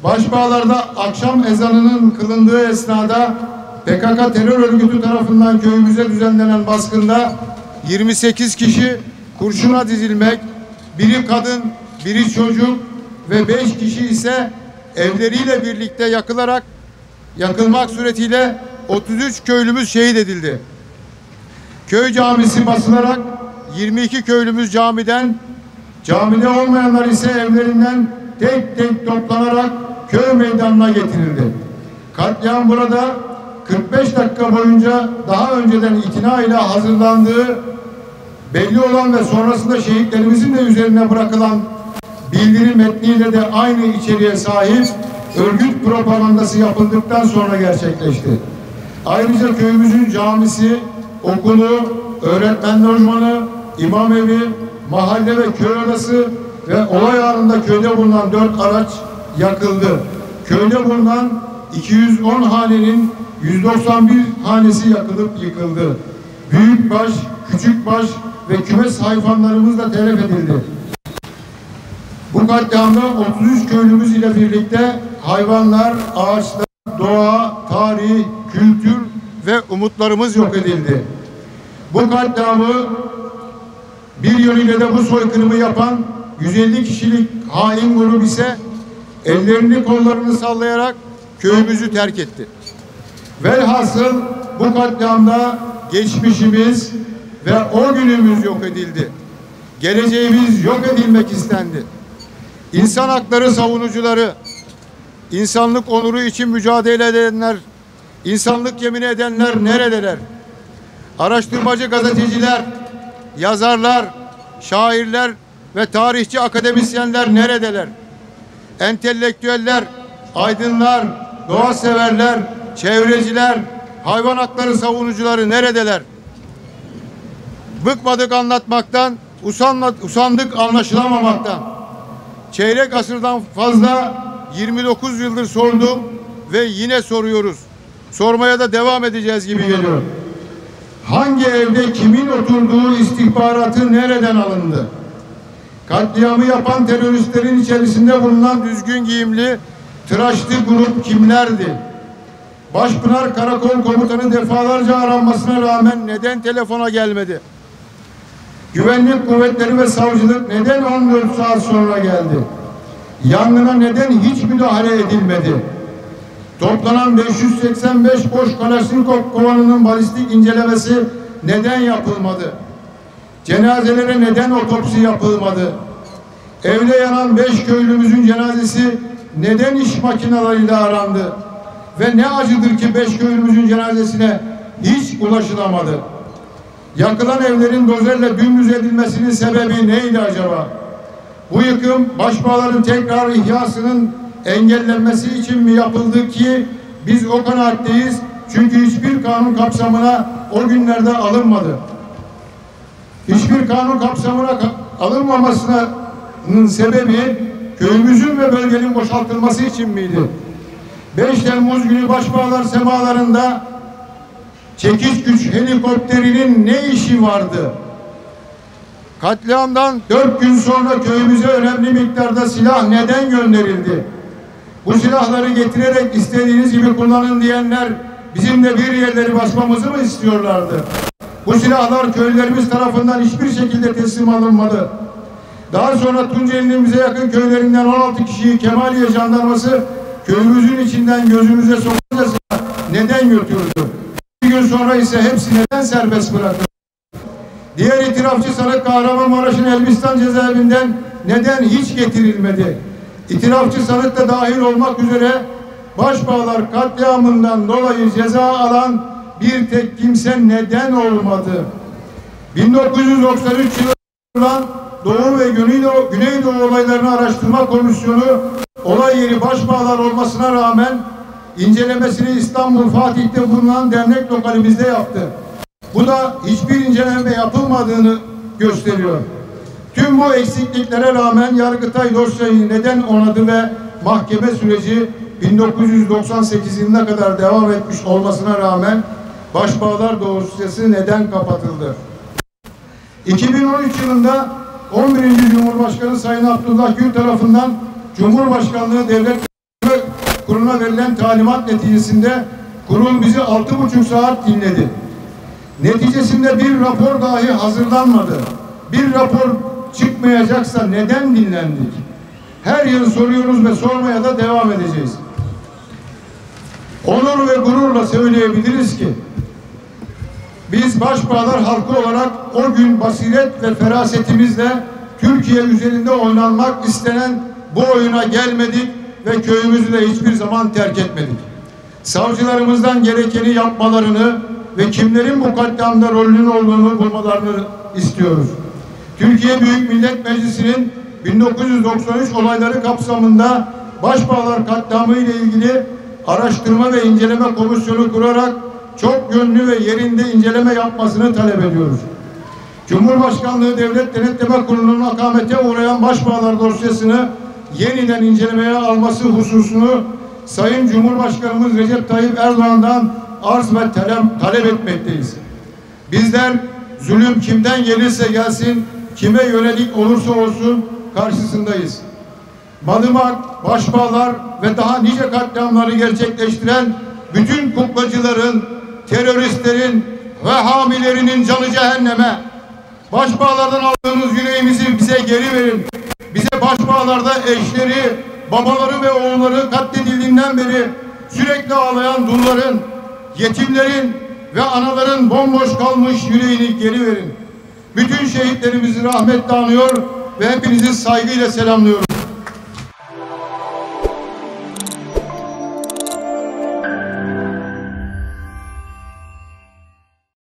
Başbağlar'da akşam ezanının kılındığı esnada PKK terör örgütü tarafından köyümüze düzenlenen baskında 28 kişi kurşuna dizilmek, biri kadın, biri çocuk ve 5 kişi ise evleriyle birlikte yakılmak suretiyle 33 köylümüz şehit edildi. Köy camisi basılarak 22 köylümüz camide olmayanlar ise evlerinden tek tek toplanarak köy meydanına getirildi. Katliam burada 45 dakika boyunca daha önceden itina ile hazırlandığı belli olan ve sonrasında şehitlerimizin de üzerine bırakılan bildirim metniyle de aynı içeriğe sahip örgüt propagandası yapıldıktan sonra gerçekleşti. Ayrıca köyümüzün camisi, okulu, öğretmen lojmanı, imamevi, mahalle ve köy odası ve olay anında köyde bulunan 4 araç yakıldı. Köyde bulunan 210 hanenin 191 hanesi yakılıp yıkıldı. Büyükbaş, küçükbaş ve kümes hayvanlarımız da telef edildi. Bu katliamda 33 köylümüz ile birlikte hayvanlar, ağaçlar, doğa, tarih, kültür ve umutlarımız yok edildi. Bu katliamı bir yönüyle de bu soykırımı yapan 150 kişilik hain grup ise ellerini kollarını sallayarak köyümüzü terk etti. Velhasıl bu katliamda geçmişimiz ve o günümüz yok edildi. Geleceğimiz yok edilmek istendi. İnsan hakları savunucuları, insanlık onuru için mücadele edenler, insanlık yemini edenler neredeler? Araştırmacı gazeteciler, yazarlar, şairler ve tarihçi akademisyenler neredeler? Entelektüeller, aydınlar, doğa severler, çevreciler, hayvan hakları savunucuları neredeler? Bıkmadık anlatmaktan, usandık anlaşılamamaktan. Çeyrek asırdan fazla 29 yıldır sordum ve yine soruyoruz. Sormaya da devam edeceğiz gibi geliyor. Hangi evde kimin oturduğu istihbaratı nereden alındı? Katliamı yapan teröristlerin içerisinde bulunan düzgün giyimli, tıraşlı grup kimlerdi? Başpınar Karakol Komutanı defalarca aranmasına rağmen neden telefona gelmedi? Güvenlik kuvvetleri ve savcılık neden 14 saat sonra geldi? Yangına neden hiç müdahale edilmedi? Toplanan 585 boş Kalaşnikov kovanının balistik incelemesi neden yapılmadı? Cenazelere neden otopsi yapılmadı? Evde yanan 5 köylümüzün cenazesi neden iş makinalarıyla arandı? Ve ne acıdır ki 5 köylümüzün cenazesine hiç ulaşılamadı? Yakılan evlerin dozerle dümdüz edilmesinin sebebi neydi acaba? Bu yıkım Başbağlar'ın tekrar ihyasının engellenmesi için mi yapıldı ki biz o kanaatteyiz? Çünkü hiçbir kanun kapsamına o günlerde alınmadı. Hiçbir kanun kapsamına alınmamasının sebebi köyümüzün ve bölgenin boşaltılması için miydi? 5 Temmuz günü Başbağlar semalarında çekiç güç helikopterinin ne işi vardı? Katliamdan 4 gün sonra köyümüze önemli miktarda silah neden gönderildi? Bu silahları getirerek istediğiniz gibi kullanın diyenler bizim de bir yerleri basmamızı mı istiyorlardı? Bu silahlar köylülerimiz tarafından hiçbir şekilde teslim alınmadı. Daha sonra Tunceli'nin bize yakın köylerinden 16 kişiyi Kemaliye jandarması köyümüzün içinden gözümüze sokuncasına neden götürdü? Bir gün sonra ise hepsi neden serbest bıraktı? Diğer itirafçı sanık Kahramanmaraş'ın Elbistan cezaevinden neden hiç getirilmedi? İtirafçı sanık da dahil olmak üzere Başbağlar katliamından dolayı ceza alan bir tek kimse neden olmadı? 1993 yılında Doğu ve Güneydoğu olaylarını araştırma komisyonu olay yeri Başbağlar olmasına rağmen incelemesini İstanbul Fatih'te bulunan dernek lokalimizde yaptı. Bu da hiçbir inceleme yapılmadığını gösteriyor. Tüm bu eksikliklere rağmen Yargıtay dosyayı neden onadı ve mahkeme süreci 1998 yılına kadar devam etmiş olmasına rağmen Başbağlar dosyası neden kapatıldı? 2013 yılında 11. Cumhurbaşkanı Sayın Abdullah Gül tarafından Cumhurbaşkanlığı Devlet Kurulu'na verilen talimat neticesinde kurul bizi 6,5 saat dinledi. Neticesinde bir rapor dahi hazırlanmadı. Bir rapor çıkmayacaksa neden dinlendik? Her yıl soruyoruz ve sormaya da devam edeceğiz. Onur ve gururla söyleyebiliriz ki biz Başbağlar halkı olarak o gün basiret ve ferasetimizle Türkiye üzerinde oynanmak istenen bu oyuna gelmedik ve köyümüzü de hiçbir zaman terk etmedik. Savcılarımızdan gerekeni yapmalarını ve kimlerin bu katliamda rolünün olduğunu bulmalarını istiyoruz. Türkiye Büyük Millet Meclisi'nin 1993 olayları kapsamında Başbağlar katliamı ile ilgili araştırma ve inceleme komisyonu kurarak çok yönlü ve yerinde inceleme yapmasını talep ediyoruz. Cumhurbaşkanlığı Devlet Denetleme Kurulu'nun akamete uğrayan Başbağlar dosyasını yeniden incelemeye alması hususunu Sayın Cumhurbaşkanımız Recep Tayyip Erdoğan'dan arz ve talep etmekteyiz. Bizler zulüm kimden gelirse gelsin, kime yönelik olursa olsun karşısındayız. Madımak, Başbağlar ve daha nice katliamları gerçekleştiren bütün kuklacıların, teröristlerin ve hamilerinin canı cehenneme. Başbağlardan aldığımız yüreğimizi bize geri verin. Bize Başbağlar'da eşleri, babaları ve oğulları katledildiğinden beri sürekli ağlayan dulların, yetimlerin ve anaların bomboş kalmış yüreğini geri verin. Bütün şehitlerimizi rahmetle anıyor ve hepinizi saygıyla selamlıyorum.